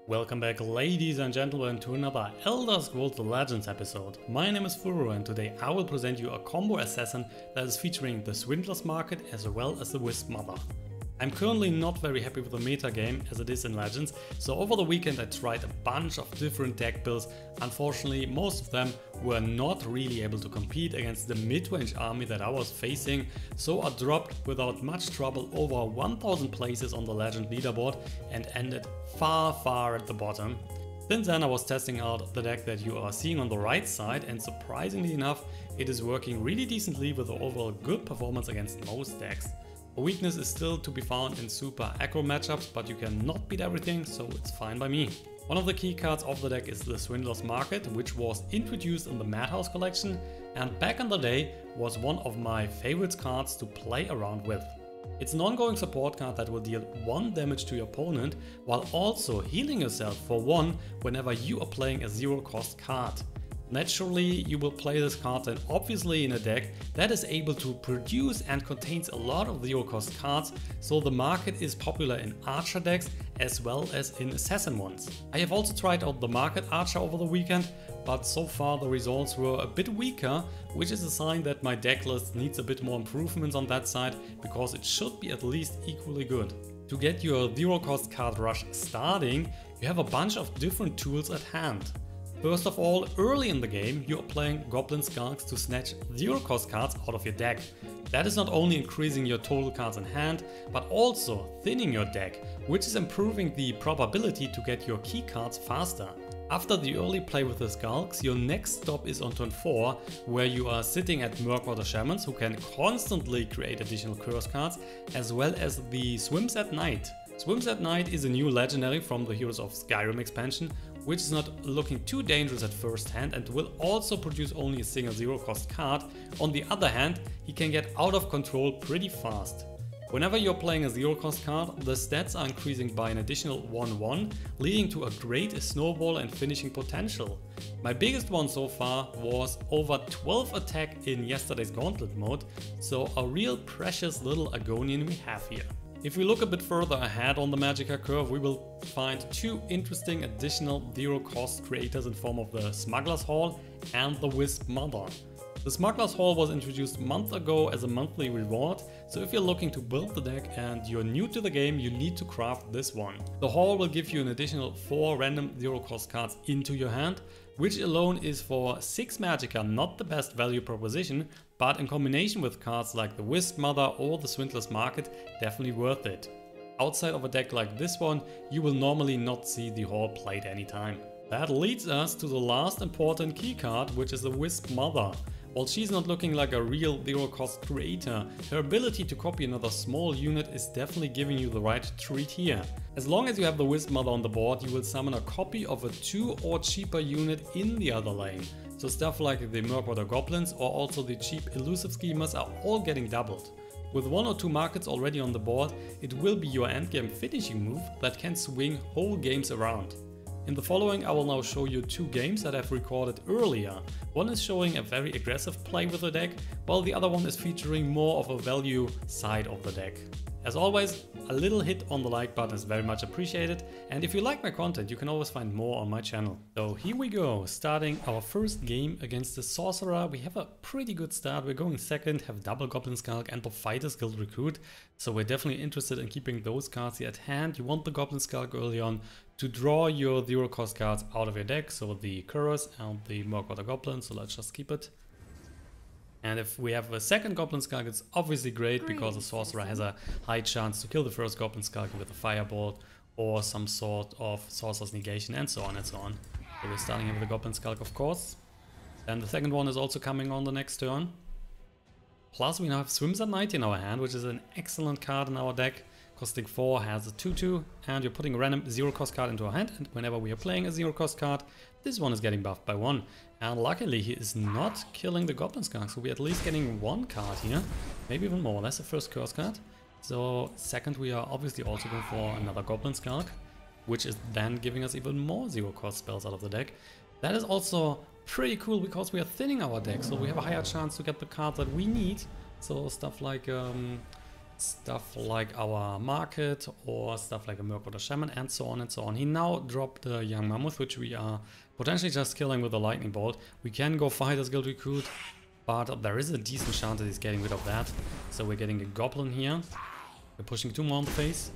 Welcome back, ladies and gentlemen, to another Elder Scrolls Legends episode. My name is Furo and today I will present you a combo assassin that is featuring the Swindler's Market as well as the Wispmother. I'm currently not very happy with the meta game as it is in Legends, so over the weekend I tried a bunch of different deck builds. Unfortunately, most of them were not really able to compete against the mid-range army that I was facing, so I dropped without much trouble over 1000 places on the Legend leaderboard and ended far at the bottom. Since then I was testing out the deck that you are seeing on the right side, and surprisingly enough it is working really decently with an overall good performance against most decks. A weakness is still to be found in super aggro matchups, but you cannot beat everything, so it's fine by me. One of the key cards of the deck is the Swindler's Market, which was introduced in the Madhouse collection and back in the day was one of my favorite cards to play around with. It's an ongoing support card that will deal 1 damage to your opponent while also healing yourself for 1 whenever you are playing a zero cost card. Naturally, you will play this card then obviously in a deck that is able to produce and contains a lot of zero cost cards, so the market is popular in archer decks as well as in assassin ones. I have also tried out the market archer over the weekend, but so far the results were a bit weaker, which is a sign that my deck list needs a bit more improvements on that side, because it should be at least equally good. To get your zero cost card rush starting, you have a bunch of different tools at hand. First of all, early in the game you are playing Goblin Skulks to snatch zero cost cards out of your deck. That is not only increasing your total cards in hand, but also thinning your deck, which is improving the probability to get your key cards faster. After the early play with the Skulks, your next stop is on turn 4, where you are sitting at Murkwater Shamans who can constantly create additional curse cards, as well as the Swims at Night. Swims at Night is a new legendary from the Heroes of Skyrim expansion, which is not looking too dangerous at first hand and will also produce only a single zero cost card. On the other hand, he can get out of control pretty fast. Whenever you're playing a zero cost card, the stats are increasing by an additional 1/1, leading to a great snowball and finishing potential. My biggest one so far was over 12 attack in yesterday's Gauntlet mode, so a real precious little Agonian we have here. If we look a bit further ahead on the Magicka curve, we will find 2 interesting additional zero cost creators in form of the Smuggler's Hall and the Wispmother. The Smuggler's Hall was introduced a month ago as a monthly reward, so if you're looking to build the deck and you're new to the game, you need to craft this one. The Hall will give you an additional 4 random zero cost cards into your hand, which alone is for 6 Magicka not the best value proposition, but in combination with cards like the Wispmother or the Swindler's Market, definitely worth it. Outside of a deck like this one, you will normally not see the Hall played anytime. That leads us to the last important key card, which is the Wispmother. While she's not looking like a real zero cost creator, her ability to copy another small unit is definitely giving you the right treat here. As long as you have the Wispmother on the board, you will summon a copy of a 2 or cheaper unit in the other lane. So stuff like the Murkwater Goblins or also the cheap Elusive Schemers are all getting doubled. With 1 or 2 markets already on the board, it will be your endgame finishing move that can swing whole games around. In the following I will now show you 2 games that I've recorded earlier. One is showing a very aggressive play with the deck, while the other one is featuring more of a value side of the deck. As always, a little hit on the like button is very much appreciated, and if you like my content you can always find more on my channel. So here we go, starting our first game against the Sorcerer. We have a pretty good start, we're going second, have double Goblin Skulk and the Fighter's Guild Recruit, so we're definitely interested in keeping those cards here at hand. You want the Goblin Skulk early on to draw your zero cost cards out of your deck, so the Curse and the Murkwater Goblin, so let's just keep it. And if we have a second Goblin Skulk, it's obviously great because the Sorcerer has a high chance to kill the first Goblin Skulk with a Firebolt or some sort of Sorcerer's Negation and so on and so on. So we're starting here with the Goblin Skulk, of course. And the second one is also coming on the next turn. Plus we now have Swims at Night in our hand, which is an excellent card in our deck. Costing 4, has a 2/2, and you're putting a random zero cost card into our hand, and whenever we are playing a zero cost card, this one is getting buffed by 1. And luckily he is not killing the Goblin Skunk, so we're at least getting 1 card here, maybe even more. That's the first curse card. So second we are obviously also going for another Goblin Skulk, which is then giving us even more zero cost spells out of the deck. That is also pretty cool because we are thinning our deck, so we have a higher chance to get the cards that we need. So stuff like stuff like our market or stuff like a Murkwater Shaman and so on and so on. He now dropped the Young Mammoth, which we are potentially just killing with a Lightning Bolt. We can go Fighter's Guild Recruit, but there is a decent chance that he's getting rid of that. So we're getting a Goblin here. We're pushing 2 more on the face.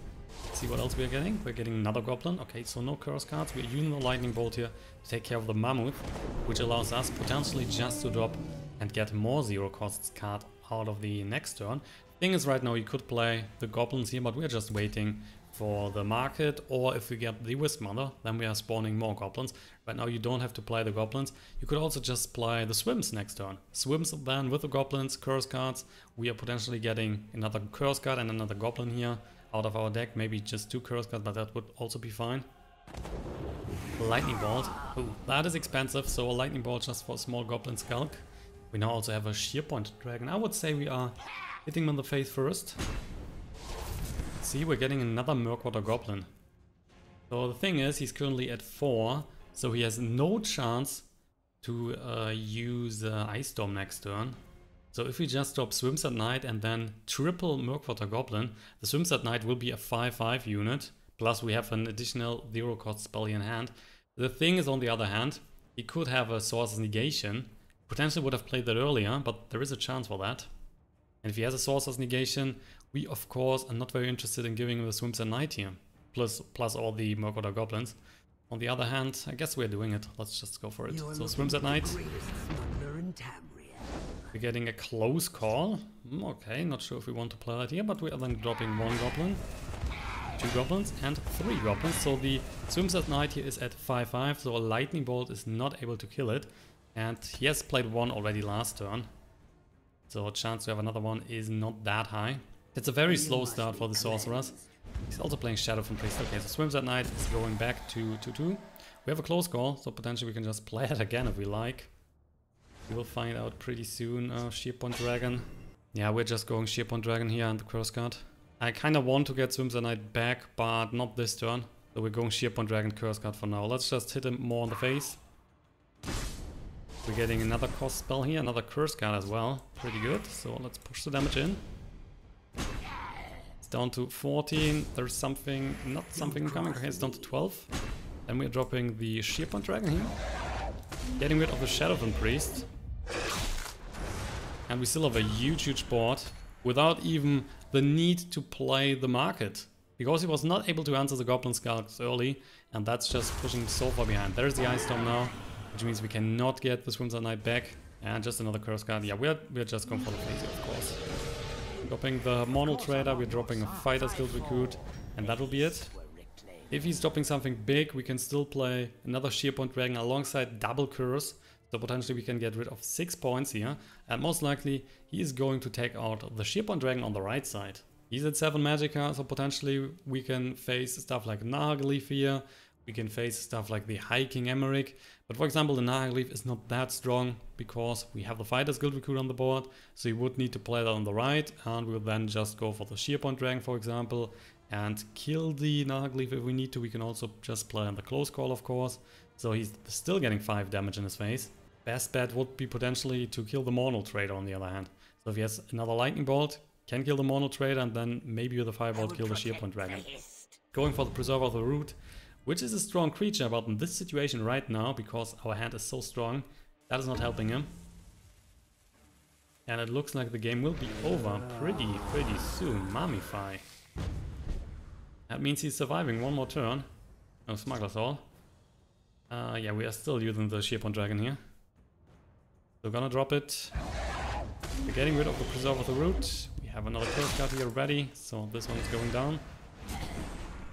See what else we're getting. We're getting another Goblin. Okay, so no curse cards. We're using the Lightning Bolt here to take care of the Mammoth, which allows us potentially just to drop and get more zero costs card out of the next turn. Thing is, right now you could play the Goblins here, but we're just waiting for the market, or if we get the Wispmother, then we are spawning more Goblins. Right now you don't have to play the Goblins. You could also just play the Swims next turn. Swims then with the Goblins, curse cards. We are potentially getting another curse card and another Goblin here out of our deck. Maybe just 2 curse cards, but that would also be fine. Lightning Bolt. Oh, that is expensive, so a Lightning Bolt just for a small Goblin Skulk. We now also have a Shearpoint Dragon. I would say we are hitting him in the face first. See, we're getting another Murkwater Goblin. So the thing is, he's currently at 4, so he has no chance to use Ice Storm next turn. So if we just drop Swims at Night and then triple Murkwater Goblin, the Swims at Night will be a 5/5 unit, plus we have an additional 0 cost spell in hand. The thing is, on the other hand, he could have a Sorcerer's Negation. Potentially would have played that earlier, but there is a chance for that. And if he has a Sorcerer's Negation, we of course are not very interested in giving him the Swims at Night here, plus all the Murkwater Goblins. On the other hand, I guess we're doing it. Let's just go for it. So Swims at Night. We're getting a close call. Okay, not sure if we want to play that here, but we are then dropping 1 Goblin, 2 Goblins and 3 Goblins. So the Swims at Night here is at 5/5, so a Lightning Bolt is not able to kill it. And he has played 1 already last turn, so chance to have another one is not that high. It's a very slow start for the Sorcerers. He's also playing Shadow from Priest. Okay, so Swims at Night is going back to 2/2. We have a close call, so potentially we can just play it again if we like. We will find out pretty soon. Shearpoint Dragon. Yeah, we're just going Shearpoint Dragon here and the curse card. I kind of want to get Swims at Night back, but not this turn. So we're going Shearpoint Dragon curse card for now. Let's just hit him more on the face. We're getting another cost spell here, another curse card as well. Pretty good. So let's push the damage in. It's down to 14. There's something, not something coming. Okay, it's down to 12. Then we're dropping the Shearpoint Dragon here. Getting rid of the Shadow from Priest. And we still have a huge board without even the need to play the market. Because he was not able to answer the Goblin Skulks early, and that's just pushing so far behind. There's the Ice Storm now, which means we cannot get the Swims at Night back. And just another curse card. Yeah, we're just going for the face, of course. Dropping the Mournhold Traitor, we're dropping a Fighter's Guild Recruit, and that will be it. If he's dropping something big, we can still play another Shearpoint Dragon alongside double curse. So potentially we can get rid of 6 points here. And most likely he is going to take out the Shearpoint Dragon on the right side. He's at 7 Magicka, so potentially we can face stuff like Nahagleaf here. We can face stuff like the High King Emmerich. But for example, the Nahagleaf is not that strong because we have the Fighter's Guild Recruit on the board. So you would need to play that on the right, and we'll then just go for the Shearpoint Dragon, for example, and kill the Nahagleaf if we need to. We can also just play on the close call, of course. So he's still getting 5 damage in his face. Best bet would be potentially to kill the Mournhold Traitor on the other hand. So if he has another Lightning Bolt, can kill the Mournhold Traitor, and then maybe with the Firebolt kill the Shearpoint Dragon. Going for the Preserver of the Root, which is a strong creature, but in this situation right now, because our hand is so strong, that is not helping him. And it looks like the game will be over pretty soon. Mummify. That means he's surviving 1 more turn. No Smuggler's Hall. Yeah, we are still using the Shearpoint Dragon here. So gonna drop it. We're getting rid of the Preserve of the Root. We have another curse card here ready, so this one is going down.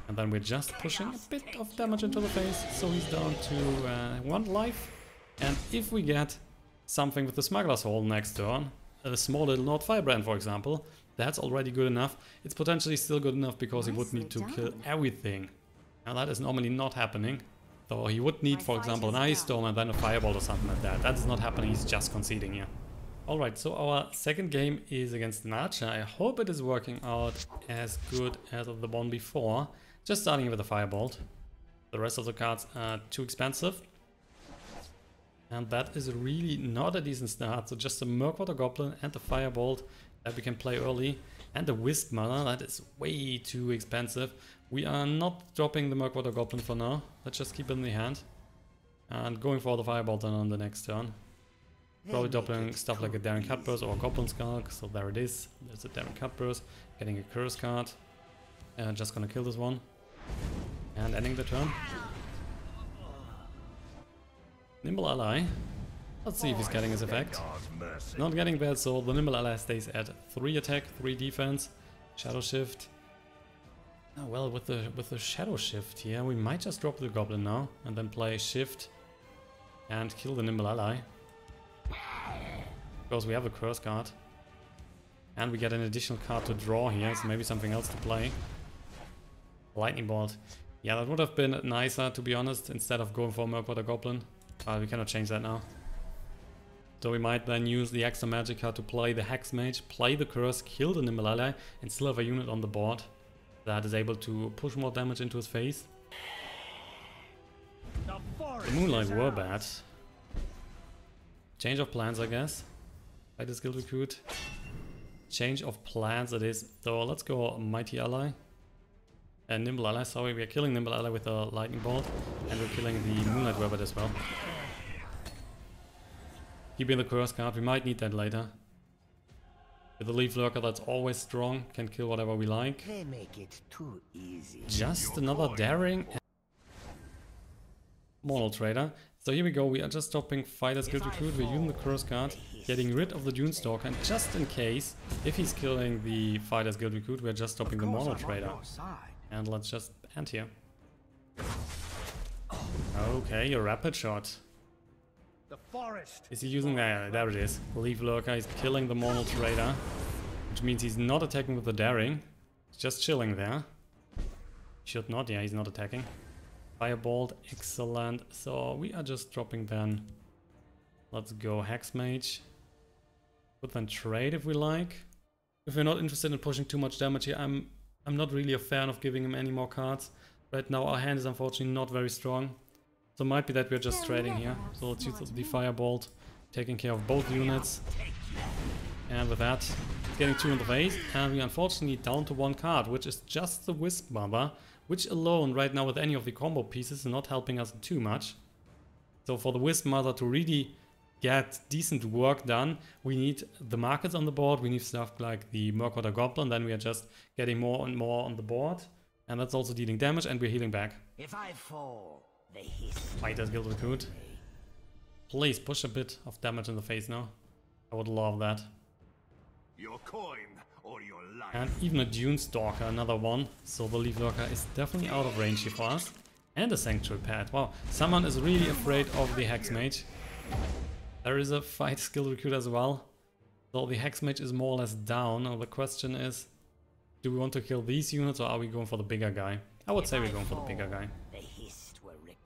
And then we're just pushing a bit of damage into the face, so he's down to 1 life. And if we get something with the Smuggler's Hall next turn, a small little Nord Firebrand for example, that's already good enough. It's potentially still good enough because he would need to kill everything. Now that is normally not happening. So he would need, for example, an Ice Storm and then a Firebolt or something like that. That is not happening, he's just conceding here. Alright, so our second game is against Nacha. I hope it is working out as good as the one before. Just starting with a Firebolt. The rest of the cards are too expensive. And that is really not a decent start. So just a Murkwater Goblin and the Firebolt that we can play early. And the Wispmother, that is way too expensive. We are not dropping the Murkwater Goblin for now. Let's just keep it in the hand. And going for the Firebolt then on the next turn. Probably dropping stuff like a Daring Cutburst or a Goblin Skulk. So there it is. There's a Daring Cutburst. Getting a curse card. Just gonna kill this one. And ending the turn. Nimble Ally. Let's see if he's getting his effect. Not getting bad, so the Nimble Ally stays at 3 attack, 3 defense. Shadow Shift. Oh, well, with the Shadow Shift here, we might just drop the Goblin now. And then play Shift. And kill the Nimble Ally. Because we have a curse card. And we get an additional card to draw here, so maybe something else to play. Lightning Bolt. Yeah, that would have been nicer, to be honest, instead of going for Murkwater Goblin. We cannot change that now. So we might then use the extra Magicka to play the Hexmage, play the curse, kill the Nimble Ally, and still have a unit on the board that is able to push more damage into his face. The Moonlight were bad. Change of plans, I guess. Fight the Skilled Recruit. Change of plans it is. So let's go Mighty Ally. And Nimble Ally, sorry, we are killing Nimble Ally with a Lightning Bolt. And we're killing the Moonlight Werbert as well. Keeping the curse card, we might need that later. With the Leaflurker, that's always strong, can kill whatever we like. They make it too easy. Just another Daring. Mournhold Traitor. So here we go, we are just stopping Fighter's Guild Recruit, we're using the curse card, getting rid of the Dunestalker, and just in case, if he's killing the Fighter's Guild Recruit, we're just stopping the Mournhold Traitor. And let's just end here. Okay, a Rapid Shot. Is he using that? There it is. Leaflurker is killing the Mournhold Traitor, which means he's not attacking with the Daring. He's just chilling there. Should not, yeah, he's not attacking. Firebolt, excellent. So we are just dropping then. Let's go Hexmage. Could then trade if we like. If we're not interested in pushing too much damage here, I'm not really a fan of giving him any more cards. Right now our hand is unfortunately not very strong. So it might be that we're just trading here. So let's use the Firebolt, taking care of both units. And with that, getting 2 in the face. And we unfortunately down to 1 card, which is just the Wispmother, which alone right now with any of the combo pieces is not helping us too much. So for the Wispmother to really get decent work done, we need the markets on the board, we need stuff like the Murkwater Goblin, then we are just getting more and more on the board. And that's also dealing damage and we're healing back. If I fall, Fighter's Guild Recruit. Please push a bit of damage in the face now. I would love that. Your coin or your life. And even a Dunestalker, another one. So the Leaflurker is definitely out of range here for us. And a Sanctuary Pad. Wow, someone is really afraid of the Hexmage. There is a Fight Skill Recruit as well. So the Hexmage is more or less down. Now the question is, do we want to kill these units or are we going for the bigger guy? I would say we're going for the bigger guy.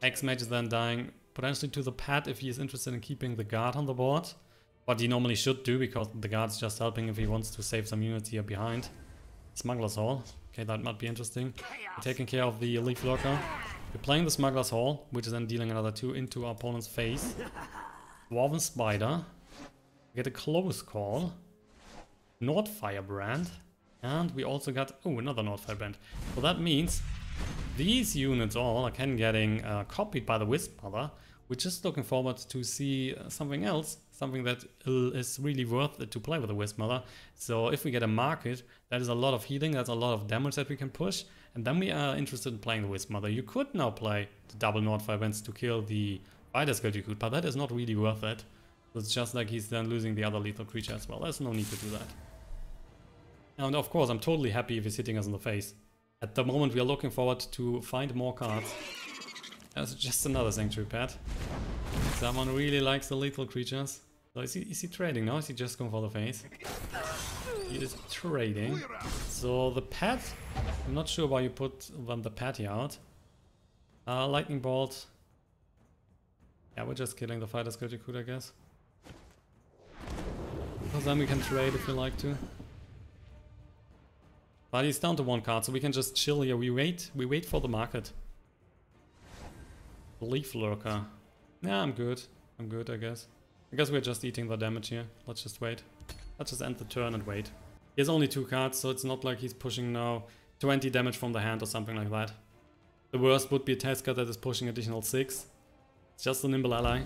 Hexmage is then dying potentially to the pad if he is interested in keeping the guard on the board. What he normally should do, because the guard's just helping if he wants to save some units here behind. Smuggler's Hall. Okay, that might be interesting. We're taking care of the Leaflurker. We're playing the Smuggler's Hall, which is then dealing another 2 into our opponent's face. Dwarven Spider. We get a Close Call. Nordfirebrand. And we also got, oh, another Nordfirebrand. So that means these units all are getting copied by the Wispmother. We're just looking forward to see something else, something that is really worth it to play with the Wispmother. So if we get a market, that is a lot of healing, that's a lot of damage that we can push, and then we are interested in playing the Wispmother. You could now play the double Nordfirebrands to kill the Fighter's Guild Recruit, but that is not really worth it. So it's just like he's then losing the other lethal creature as well. There's no need to do that. And of course, I'm totally happy if he's hitting us in the face. At the moment, we are looking forward to find more cards. That's just another Sanctuary Pad. Someone really likes the lethal creatures. So is he trading now? Is he just going for the face? He is trading. So the pad, I'm not sure why you put the pad here out. Lightning Bolt. Yeah, we're just killing the Fighter's Guild Recruit, I guess. Because then we can trade if we like to. But he's down to 1 card, so we can just chill here. We wait for the market. Leaflurker. Yeah, I'm good, I guess. I guess we're just eating the damage here. Let's just wait. Let's just end the turn and wait. He has only 2 cards, so it's not like he's pushing now 20 damage from the hand or something like that. The worst would be a Tazkad that is pushing additional 6. It's just a nimble ally.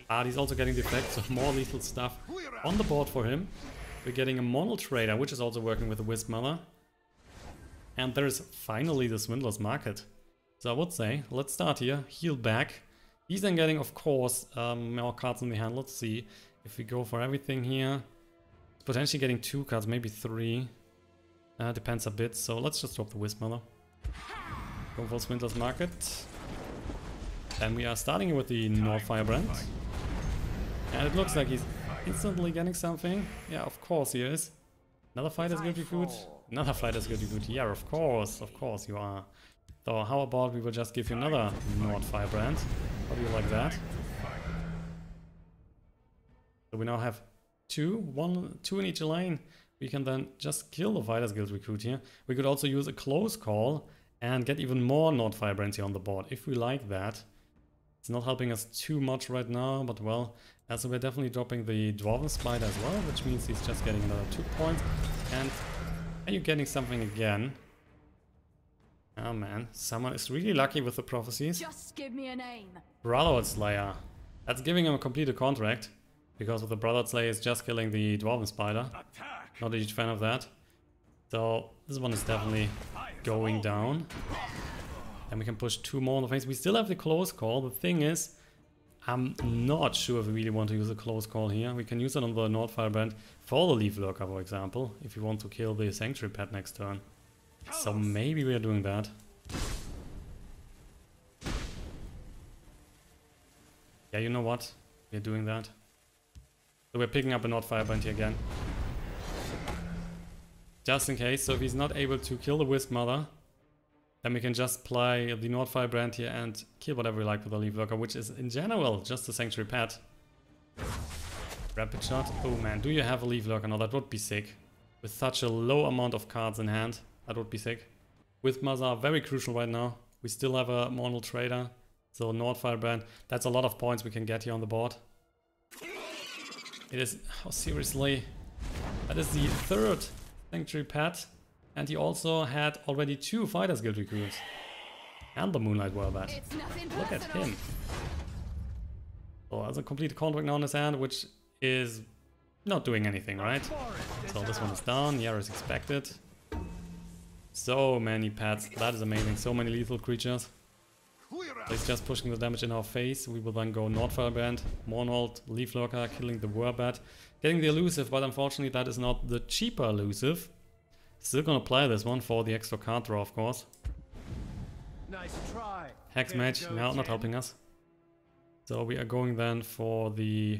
Ah, he's also getting the effect, so more lethal stuff on the board for him. We're getting a Mournhold Traitor, which is also working with the Wispmother. And there's finally the Swindler's Market. So I would say, let's start here, heal back. He's then getting, of course, more cards in the hand. Let's see if we go for everything here. Potentially getting 2 cards, maybe 3. Depends a bit, so let's just drop the Wispmother. Go for Swindler's Market. And we are starting with the North Firebrand. And it looks like he's instantly getting something. Yeah, of course he is. Another Fighter's Guild Recruit. Another Fighter's Guild Recruit. Yeah, of course you are. So how about we will just give you another North Firebrand? How do you like that? So we now have 2 in each lane. We can then just kill the Fighter's Guild Recruit here. We could also use a close call and get even more North Firebrands here on the board, if we like that. It's not helping us too much right now, but well, so we're definitely dropping the Dwarven Spider as well, which means he's just getting another 2 points. And are you getting something again? Oh man, someone is really lucky with the prophecies. Just give me a name. Brotherhood Slayer. That's giving him a completed contract, because with the Brotherhood Slayer is just killing the Dwarven Spider. Not a huge fan of that. So this one is definitely going down. And we can push 2 more on the face. We still have the close call. The thing is, I'm not sure if we really want to use a close call here. We can use it on the North Firebrand for the Leaflurker, for example, if we want to kill the Sanctuary Pet next turn. So maybe we are doing that. Yeah, you know what? We're doing that. So we're picking up a North Firebrand here again. Just in case, so if he's not able to kill the Wispmother, then we can just play the North Firebrand here and kill whatever we like with the Leaflurker, which is in general just a Sanctuary Pet. Rapid Shot. Oh man, do you have a Leaflurker? No, that would be sick. With such a low amount of cards in hand, that would be sick. Wispmothers are very crucial right now. We still have a Mournhold Traitor, so North Firebrand. That's a lot of points we can get here on the board. It is... oh, seriously? That is the 3rd Sanctuary Pet. And he also had already 2 Fighters Guild Recruits. And the Moonlight Warbot. Look at him. So has a complete contract now in his hand, which is not doing anything, right? So this one is down, yeah, as expected. So many pets, that is amazing. So many lethal creatures. So he's just pushing the damage in our face. We will then go North Firebrand, Mournhold, Leaflurker, killing the Warbot, getting the Elusive, but unfortunately that is not the cheaper Elusive. Still gonna play this one for the extra card draw, of course. Nice try. Hexmage, no, not helping us. So we are going then for the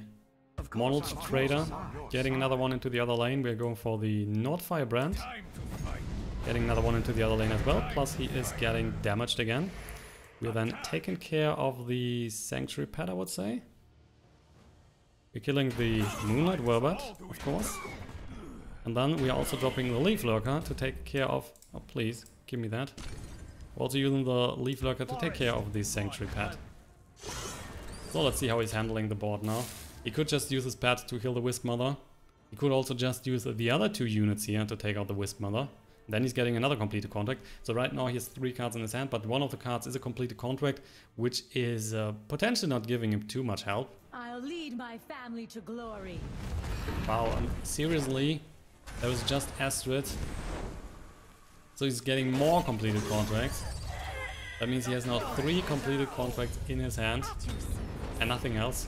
Mournhold Traitor, getting another one into the other lane. We are going for the North Firebrand, getting another one into the other lane as well. Plus he is getting damaged again. We are then taking care of the Sanctuary Pet, I would say. We're killing the Moonlight Warbot, of course. And then we are also dropping the Leaflurker to take care of... oh, please, give me that. We're also using the Leaflurker to take care of the Sanctuary Pet. So let's see how he's handling the board now. He could just use his pet to kill the Wispmother. He could also just use the other 2 units here to take out the Wispmother. Then he's getting another completed contract. So right now he has 3 cards in his hand, but one of the cards is a completed contract, which is potentially not giving him too much help. I'll lead my family to glory. Wow, and seriously? That was just Astrid. So he's getting more completed contracts. That means he has now 3 completed contracts in his hand. And nothing else.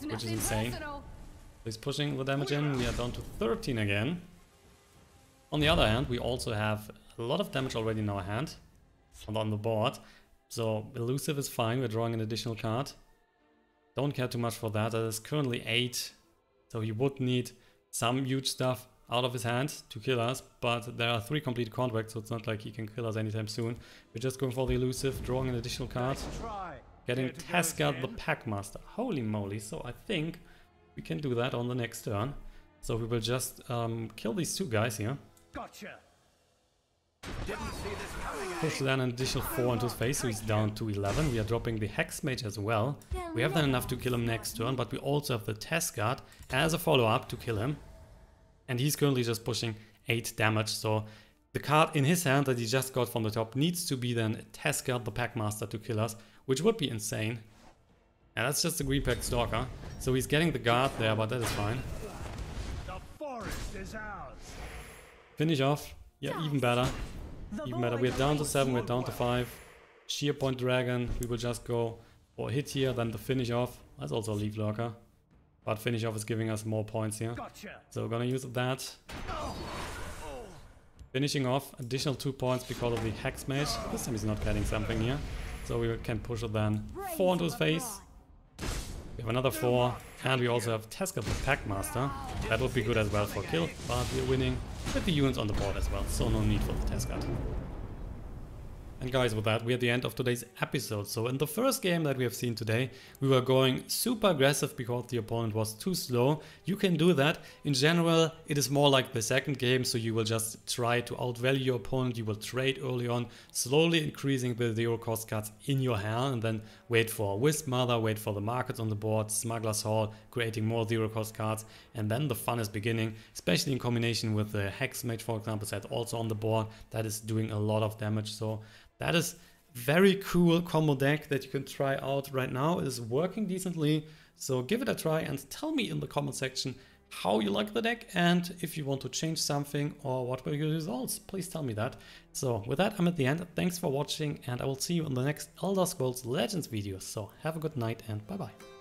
Which is insane. So he's pushing the damage in. We are down to 13 again. On the other hand, we also have a lot of damage already in our hand. On the board. So Elusive is fine. We're drawing an additional card. Don't care too much for that. That is currently 8. So he would need some huge stuff out of his hand to kill us, but there are 3 complete contracts, so it's not like he can kill us anytime soon. We're just going for the Elusive, drawing an additional card, getting Tazkad the Packmaster. Holy moly, so I think we can do that on the next turn. So we will just kill these 2 guys here. Gotcha. Push then an additional 4 into his face, so he's down to 11. We are dropping the Hexmage as well. We have then enough to kill him next turn, but we also have the Tazkad as a follow-up to kill him. and he's currently just pushing 8 damage. So the card in his hand that he just got from the top needs to be then Tazkad the Packmaster to kill us, which would be insane. And that's just a green pack stalker. So he's getting the guard there, but that is fine. The forest is ours. Finish off. Yeah, even better. Even better. We're down to 7, we're down to 5. Shearpoint Dragon. We will just go for a hit here, then the finish off. That's also a Leaflurker. But finish off is giving us more points here. Gotcha. So we're gonna use that. Finishing off, additional 2 points because of the Hexmage. This time he's not getting something here. So we can push it then 4 into his face. We have another 4. And we also have Tazkad the Packmaster. That would be good as well for kill. But we're winning with the units on the board as well. So no need for the Tazkad. And guys, with that, we're at the end of today's episode. So in the first game that we have seen today, we were going super aggressive because the opponent was too slow. You can do that. In general, it is more like the second game, so you will just try to outvalue your opponent. You will trade early on, slowly increasing the 0 cost cards in your hand, and then wait for Wispmother, wait for the markets on the board, Smuggler's Hall, creating more 0 cost cards, and then the fun is beginning, especially in combination with the Hexmage, for example, that's also on the board. That is doing a lot of damage. So that is very cool combo deck that you can try out right now. It is working decently, so give it a try and tell me in the comment section how you like the deck, and if you want to change something or what were your results, please tell me that. So with that, I'm at the end. Thanks for watching, and I will see you in the next Elder Scrolls Legends video. So have a good night and bye bye.